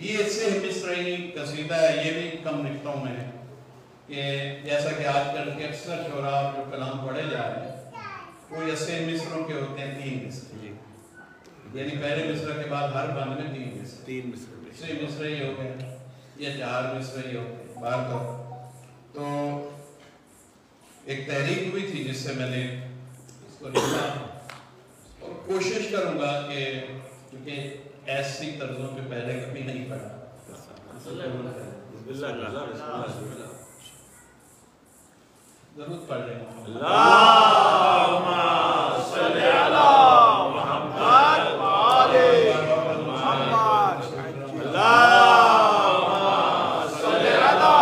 یہ اس سے مصری قصیدہ ہے، یہ بھی کم نکتوں میں ہے کہ جیسا کہ آج کل کے اکثر شعراء جو کلام پڑھے جا رہے ہیں وہ ایسے مصروں کے ہوتے ہیں 3 مصر، یعنی پہلے مصرع کے بعد ہر بند میں 3 مصر، 3 مصر ہی ہو گئے یا 4 مصر ہی ہو گئے بار بار۔ تو ایک تحریک ہوئی تھی جس سے میں نے اس کو لکھا اور کوشش کروں گا کہ کیونکہ ایسی طرزوں پہ پہلے کبھی نہیں پڑھا، ضرور پڑھ لیں گے۔ اللہم صلی علی محمد وآلِ محمد، اللہم صلی علی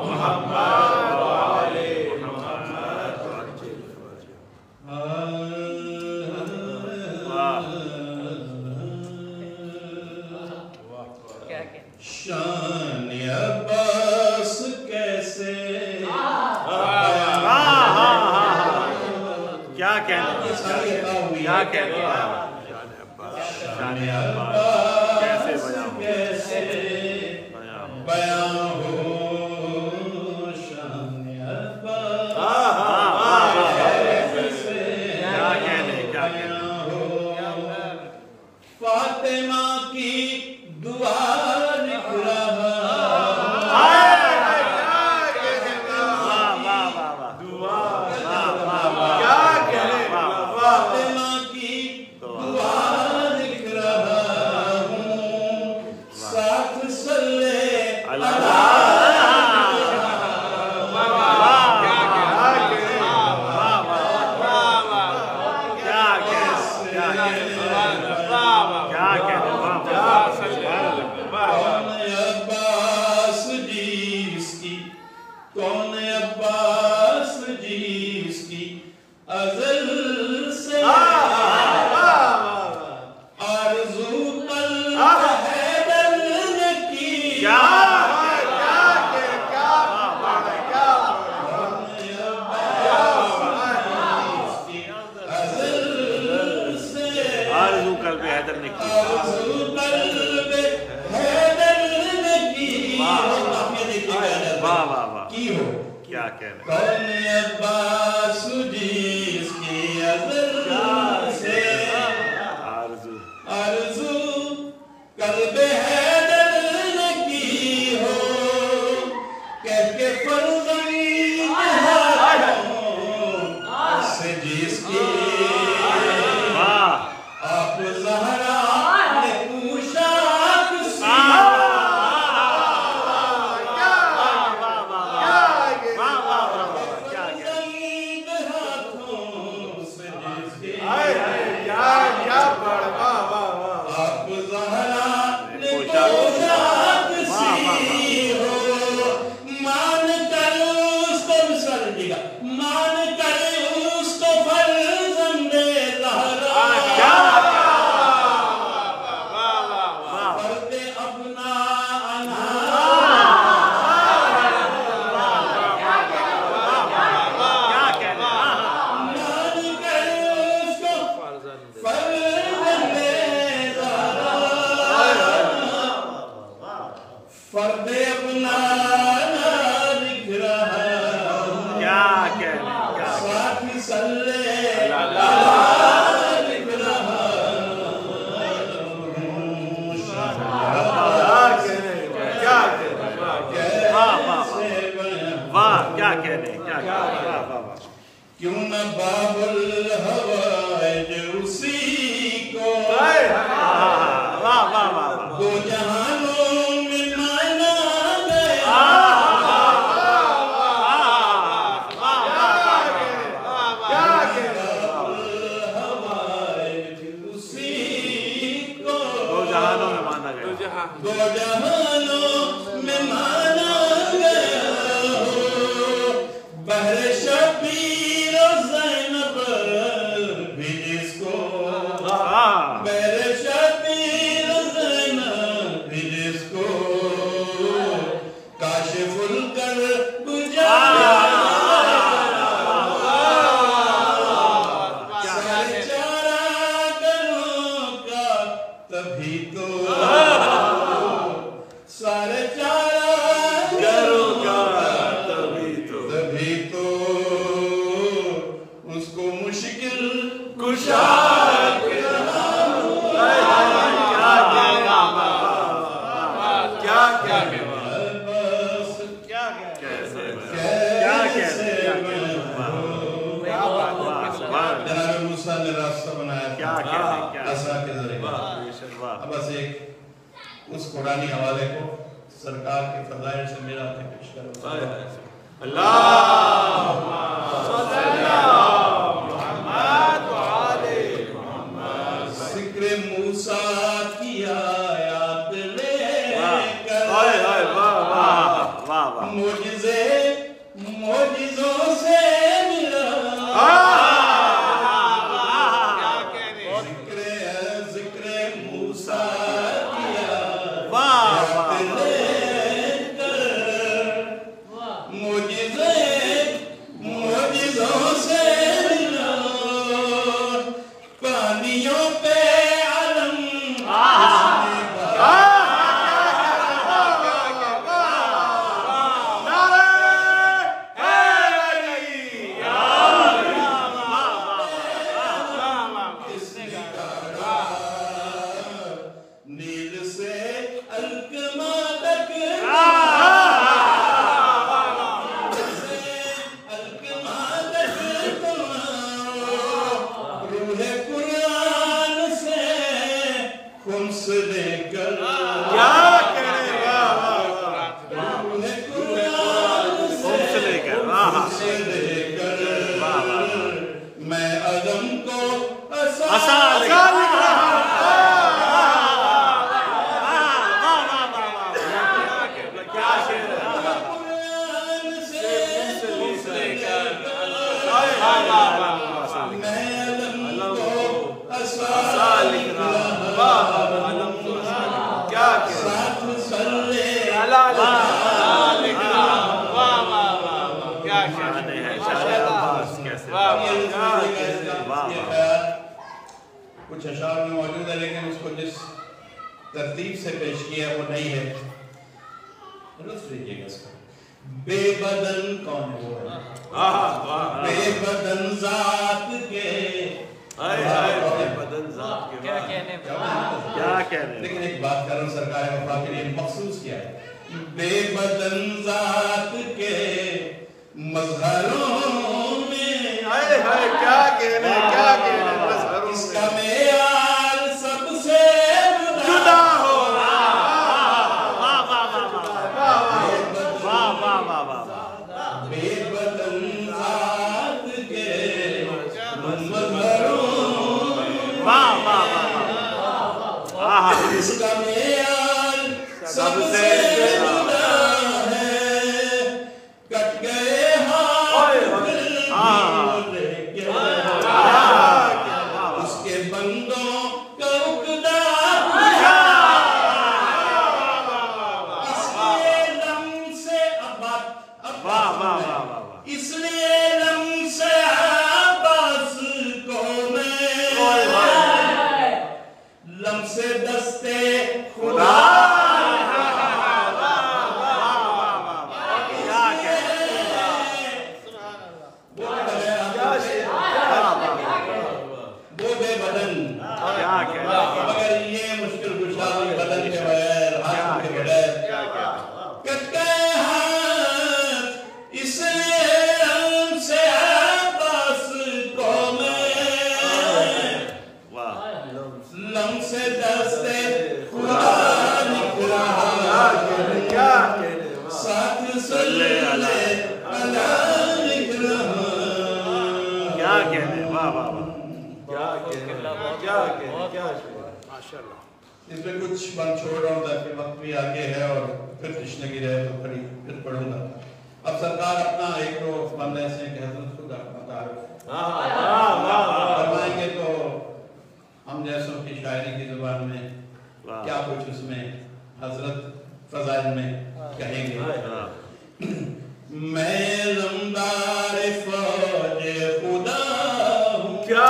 محمد وآلِ محمد۔ شان عباس کیسے کیا کہنے شان عباس کیسے بیان ہو، شان عباس کیا کہنے بیان ہو، فاطمہ کی دعا لکھ رہا، فاطمہ کی دعا لکھ رہا ہوں، ساتھ صلی اللہ کون عباس جس کی ازل سے آرزو قلب حیدر نے کی، ازل سے آرزو قلب حیدر نے کی، آرزو قلب حیدر نے کی، واہ واہ واہ کی ہو کیا کہنے کون عباس جس کی ازل سے آرزو آرزو قلب حیدر نے کی ہو، کہہ کے فرزند ہاتھوں سے جس کی واہ آپ زہرا نے پوشاک سی، آپ زہرا نے پوشاک سی ہو، مان کر اس کو بسر دیگا، مان کر اس کو فرزند زہرا، فرد اپنا فرد اپنا لکھ رہا ہوں، کیا کہنے کیا ساتھ صلی اللہ لکھ رہا ہوں، واہ کیا کہنے کیا واہ واہ واہ کیوں نہ باب الحوائج اسی کو واہ واہ واہ دو جہانوں میں مانا گیا، الحوائج اسی کو دو جہانوں میں مانا گیا، دو جہانوں میں مانا گیا ہو، بحر شبیر و زینب بھی جس کو، بحر شبیر و زینب بھی جس کو، کاشف الکرب تبھی تو اس قرآنی حوالے کو سرکار کے فضائل سے ملا کے پیش کرو. اللہم صلی اللہ محمد وعلی محمد. ذکر موسیٰ کی آیات لے کر معجزے معجزوں سے ملا. ذکر موسیٰ کی آیات لے کر معجزوں سے ملا. پانیوں پہ علم نیل سے الکما تک روح قرآن سے خمس لے کر میں عدم کو کچھ اشعار میں موجود ہے لیکن اس کو جس ترتیب سے پیش کیا ہے وہ نہیں ہے. درست لیجئے گا اس کا. بے بدن کون ہے وہ ہے؟ بے بدن ذات کے کیا کہنے. لیکن ایک بات کر رہا ہوں سرکار وفا کے لیے مخصوص کیا ہے. بے بدن ذات کے مظہروں میں کیا کہنے اس کا معیار سب سے جدا ہو. بے بدن ذات کے مظہروں اس کا معیار سب سے جدا ہے. کٹ گئے اس کے بندوں کا اقدار اس لیے لم سے اس لیے لم سے عباس کو میں لم سے دستے خدا مگر یہ مشکل گشادی بدن کے بغیر ہاتھ کے بغیر کٹ گئے ہاتھ اس لیے ہم سے عباس کو میں لم سے دستے خدا نکلا ساتھ صلی اللہ نکلا. کیا کہنے. اس میں کچھ بند چھوڑ رہا ہوں تاکہ وقت بھی آگے ہے اور پھر تشنگی رہے تو پھر پڑھوں گا. اب سرکار اپنا ایک تو بند ایسے ہیں کہ حضرت خود اپنا تعارف فرمائیں گے تو ہم جیسوں کی شاعری کی زبان میں کیا کچھ اس میں حضرت فضائل میں کہیں گے. میں لمدار فوج خدا ہوں. کیا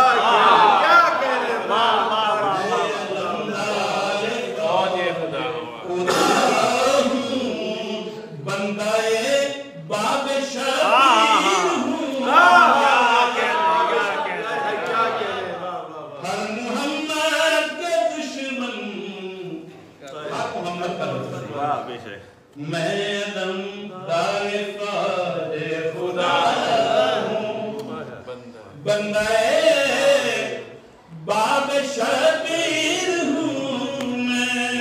میں دمدار فوج خدا ہوں بندہ باب شبیر ہوں میں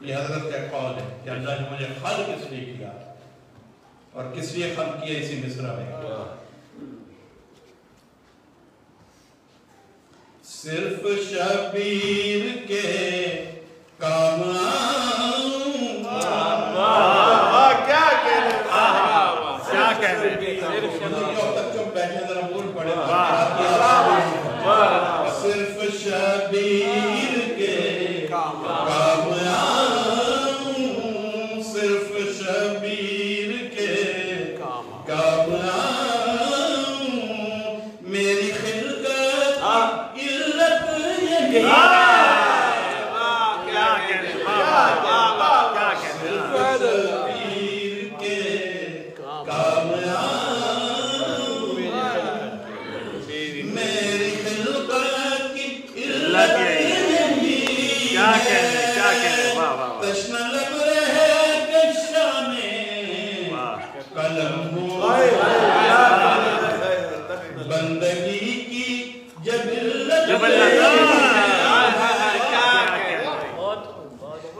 یہ حضرت کا قول ہے کہ اللہ نے مجھے خلق کس لیے کیا اور کس لیے خلق کیا اسی مصرع میں صرف شبیر کے کام آؤں کیا کہنے بیٹھے ذرا بول پڑے صرف شبیر کے کام آؤں صرف شبیر کے کام آؤں میری خلقت علت یہی بندگی کی جبلت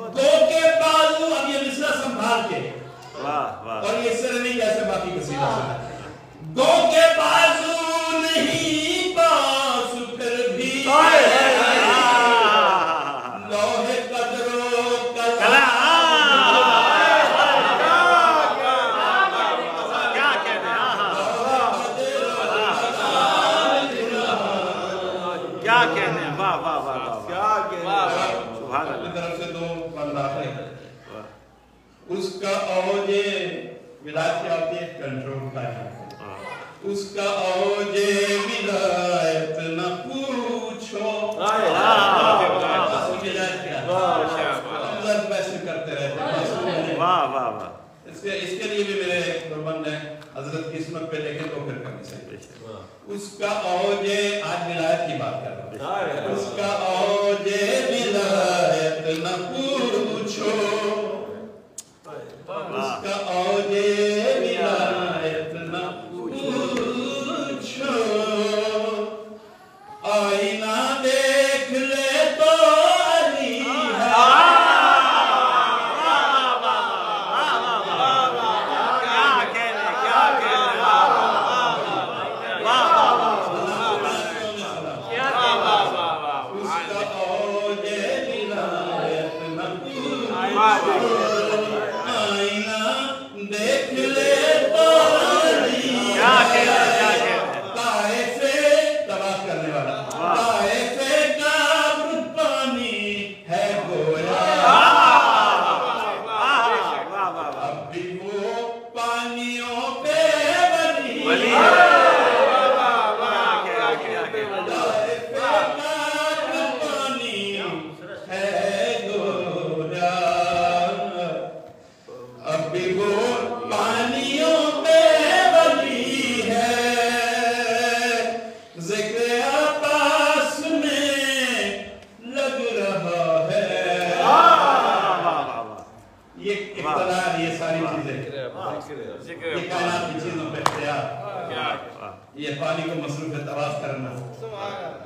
دو کے بازو اب یہ مصرع سنبھال کے اور یہ سر نہیں جیسے باقی قصیدہ سنا دو کے بازو نہیں باز پھر بھی لوہے قدروں کلا اس کا اوج ولایت کیا ہوتی ہے کنٹرول کا ہے اس کا اوج ولایت نہ پوچھو اللہ پیسے کرتے رہتے ہیں اس کے لیے بھی میرے قربان نے حضرت کی اسمت پہ لے کے تو پھر کرنی چاہیے اس کا اوج آج ولایت کی بات کر رہا ہوں اس کا اوج ولایت نہ پوچھو اس کا اوج ولایت نہ پوچھو آئینہ دیکھ لے تو علی ہے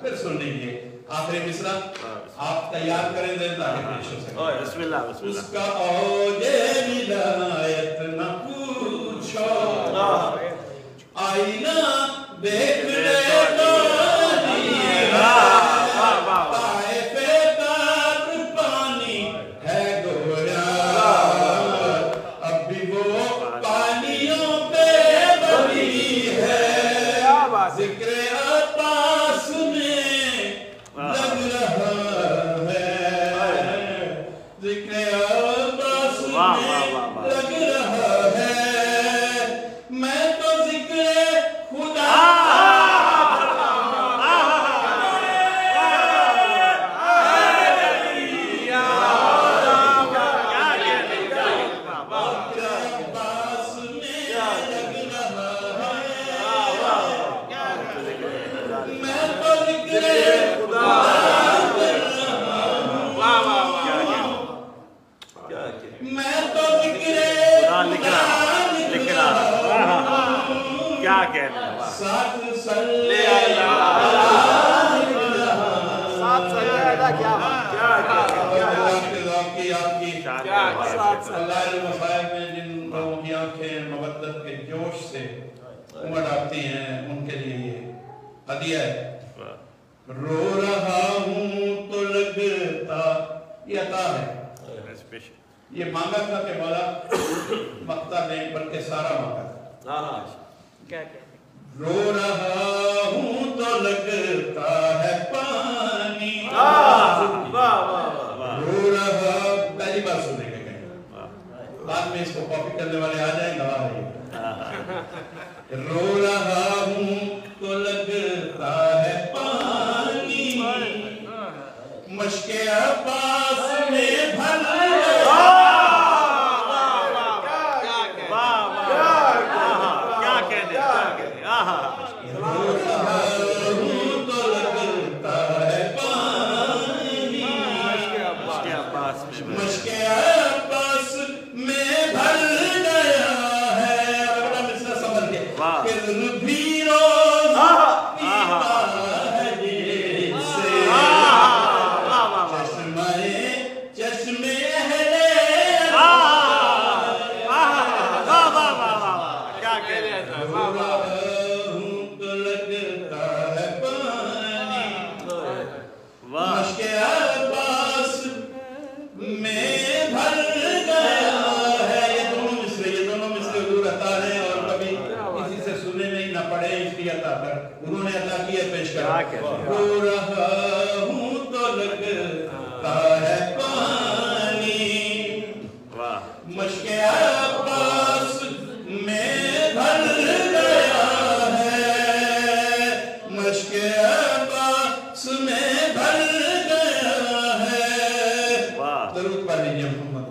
پھر سن لیجیے آخری مصرع آپ تیار کریں دیں تاکہ پیش ہو سکے. بسم اللہ بسم اللہ. اس کا اوج ولایت نہ پوچھو آئینہ دیکھنے تو نہیں ہے طائف تاب پانی ہے گویا اب بھی وہ پانیوں پہ بڑی ہے ذکر عطاس میں لگ رہا ہے ذکر عطاس میں لگ رہا ہے میں تو ذکر خدا کیا کہنا ہے ساتھ صلی اللہ المصائب میں جن لوگوں کی آنکھیں مودت کے جوش سے امڑ آتی ہیں ان کے لیے یہ ہدیہ ہے. رو رہا ہوں تو لگتا یہ عطا ہے یہ مانگا تھا کہ مولا مقطع نہیں بلکہ سارا مانگا تھا. رو رہا ہوں تو لگتا ہے پانی رو رہا پہلی بار سنے گا کہیں بعد میں اس کو کاپی کرنے والے آ جائیں گا رو رہا ہوں تو لگتا ہے پانی مشق عباس میں بھر مشق عباس میں بھر گیا ہے اگلا مصرع سمجھ کے کذب بھی روز پیتا ہے جس سے چشمے اہل کیا کہہ رہے ہیں تو لگتا ہے پانی مشق عباس میں بھر گیا ہے. یہ دونوں مصرع حضور عطا ہیں اور کبھی کسی سے سننے نہیں نہ پڑے اس لیے عطا کر انہوں نے عطا کی ہے پیش کر. رو رہا ہوں تو لگتا ہے پانی مشق عباس میں بھر گیا ہے مشق عباس میں بھر گیا ہے. ضرور پڑھ لیجیے محمد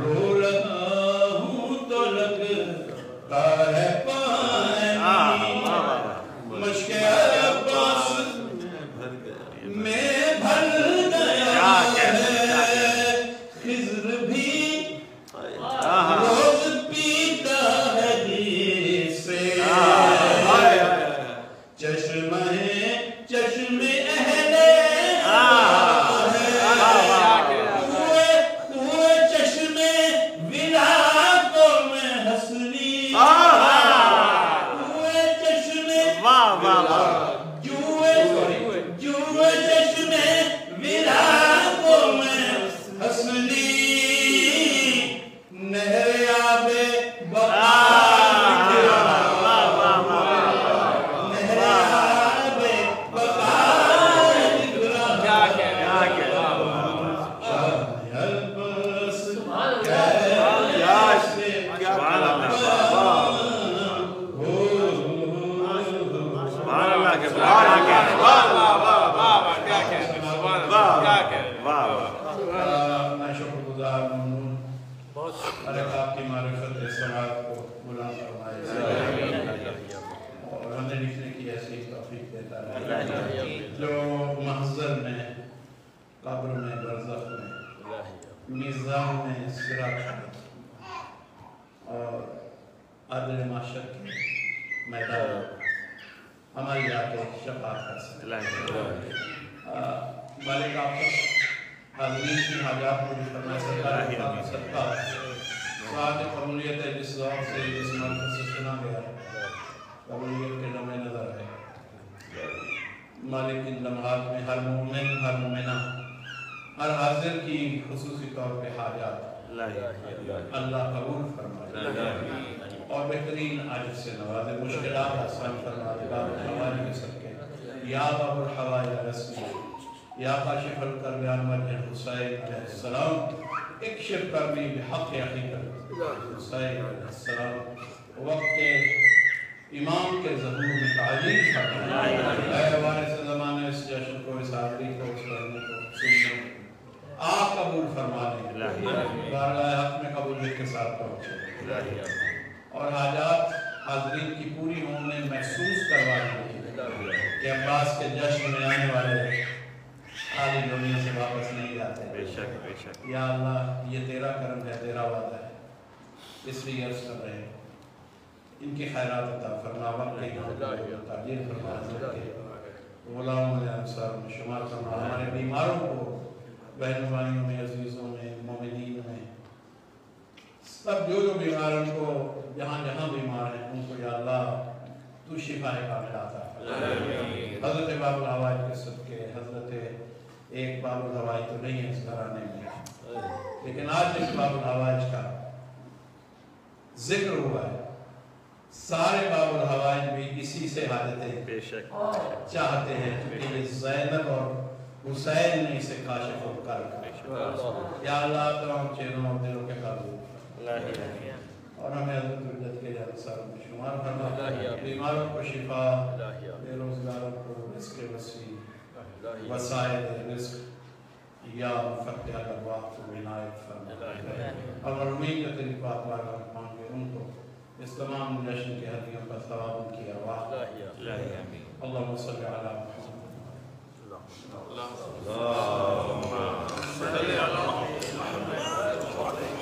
رو رہا ہوں تو لگتا ہے پانی مشق عباس میں بھر گیا ہے خضر بھی روز پیتا ہے جس سے چشمے اہل ہوئے چشمے ولایتوں میں حسنی ہوئے چشمے جوئے چشمے ولایتوں میں حسنی نہر آب بقا میں شکر گزار ممنون آپ کی معرفت سماعت کو بلند فرمائے اور ہمیں لکھنے کی ایسی توفیق دیتا ہے جو محضر میں قبر میں برزخ میں میزان میں صراط اور عدل معاشر کے میدان ہماری آگے شفاعت کر سکتے مالک آپ حاضرین کی حاجات پوری فرمائے سرکار صدقہ سعادت قبولیت ہے جس ذوق سے جس مرکز سے سنا گیا ہے قبولیت کے لمحے نظر ہے مالک ان لمحات میں ہر مومن ہر مومنہ ہر حاضر کی خصوصی طور پہ حاجات اللہ قبول فرمائے اور بہترین عاجز سے نوازے مشکلات آسان فرمائے باب الحوائج کے صدقے یا باب الحوائج رسمی یا کاشف الکربیان وجہ حسین علیہ السلام اکشف کربی بحق حقیقت حسین علیہ السلام وقت کے امام کے ظہور میں تعلیم فرمائے اے وارث زمانے اس جشن کو اس حاضری کو اس پڑھنے کو سننے آپ قبول فرما لیں بارگاہ حق میں قبولیت کے ساتھ پہنچے اور حاجات حاضرین کی پوری ہوں نے محسوس کروا دی کہ عباس کے جشن میں آنے والے خالی دنیا سے واپس نہیں جاتے بے شک یا اللہ یہ تیرا کرم ہے تیرا وعدہ ہے اس لیے عرض کر رہے ہیں ان کی خیرات عطا فرما وقت کی تعجیل فرما حضرت کے غلاموں میں انصار میں شمار فرما ہمارے بیماروں کو بہن بھائیوں میں عزیزوں میں مومنین میں سب جو بیمار ان کو جہاں جہاں بیمار ہیں ان کو یا اللہ تو شفا کامل عطا فرما حضرت باب الحوائج کے صدقے حضرت ایک باب الحوائج تو نہیں ہے اس گھرانے میں لیکن آج اس باب الحوائج کا ذکر ہوا ہے سارے باب الحوائج بھی اسی سے حاجتیں چاہتے ہیں کیونکہ یہ زینب اور حسین نے اسے کاشف اور کر یا اللہ تمام چہروں اور دلوں کے قابل اور ہمیں حضرت عزت کے جانب ساروں میں شمار فرما بیماروں کو شفا بے روزگاروں کو رزق وسیع وسائل رزق یا مفتح الارواح کو عنایت فرما اور امید ہے تیری پاک بارگاہ مانگے ان کو اس تمام جشن کے ہدیوں کا ثواب ان کی ارواح اللہم صلی علی محمد اللہم صلی علی محمد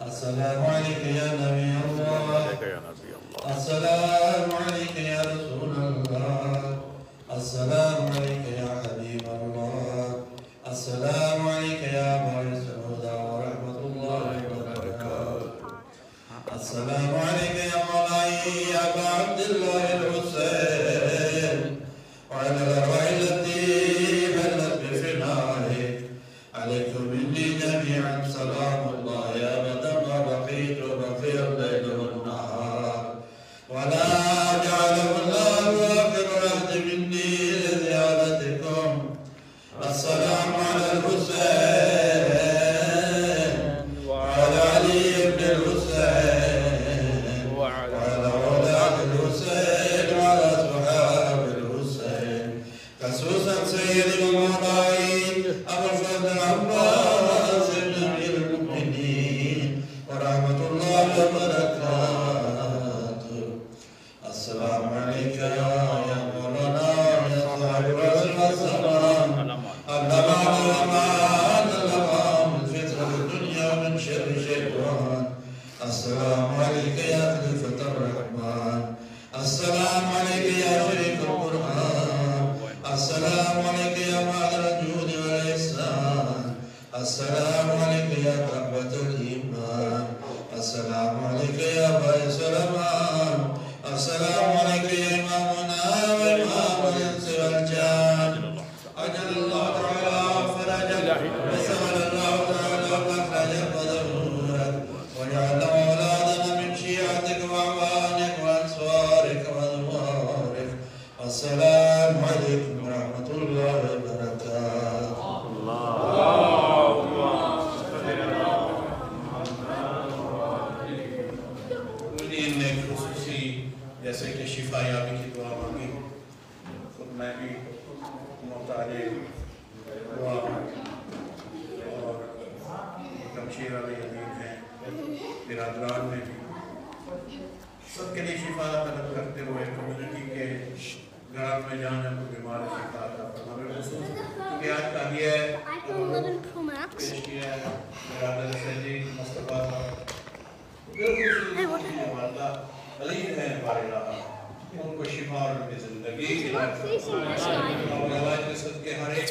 السلام عليك يا نبي الله السلام عليك يا رسول الله السلام عليك يا حبيب الله السلام عليك يا بارس الهدى ورحمة الله وبركاته السلام عليك يا مولاي يا أبا عبد الله الحسين وعلى الأرواح التي بلت بفنائك عليكم مني جميعا سلام الله يا بدر ما بقيت وبقي الليل والنهار ولا جعله الله آخر عهد مني لزيارتكم السلام على الحسين وعلى علي بن الحسين وعلى أولاد الحسين وعلى أصحاب الحسين خصوصا سيد المولاي أبو الفضل العباس بن أمير المؤمنين ورحمة الله وبركاته السلام عليك يا مولانا يا صاحب رسول السلام الأمان من فتنة الدنيا ومن شر الشيطان السلام عليك يا خليفة الرحمن السلام عليك يا شريك القرآن السلام عليك يا معذر الجود والإحسان السلام عليك يا قربة الإيمان السلام عليك يا باعث الأمان السلام عليك يا إمامنا وإمام الإنس والجان أجل الله تعالى فرجك وسهل الله تعالى مخرجك وظهورك وجعل أولادنا من شيعتك وأعوانك وأنصارك وأنوارك والسلام عليكم ورحمة الله وبركاته مدین نے خصوصی جیسے کہ شفا یابی کی دعا مانگی خود میں بھی محتاج دعا اور شمشیر علی عظیم ہیں برادران میں بھی سب کے لیے شفا طلب کرتے ہوئے کمیونٹی کے گھر میں جانا کو بیمار شفا عطا فرمائے خصوص کیونکہ آج کا دیا ہے پیش کیا ہے میرا درس جی مصطفیٰ صاحب بالکل کی والدہ علی ہے بارے ان کو شفا اور ان کی زندگی کی اور علاج کے صدقے ہر ایک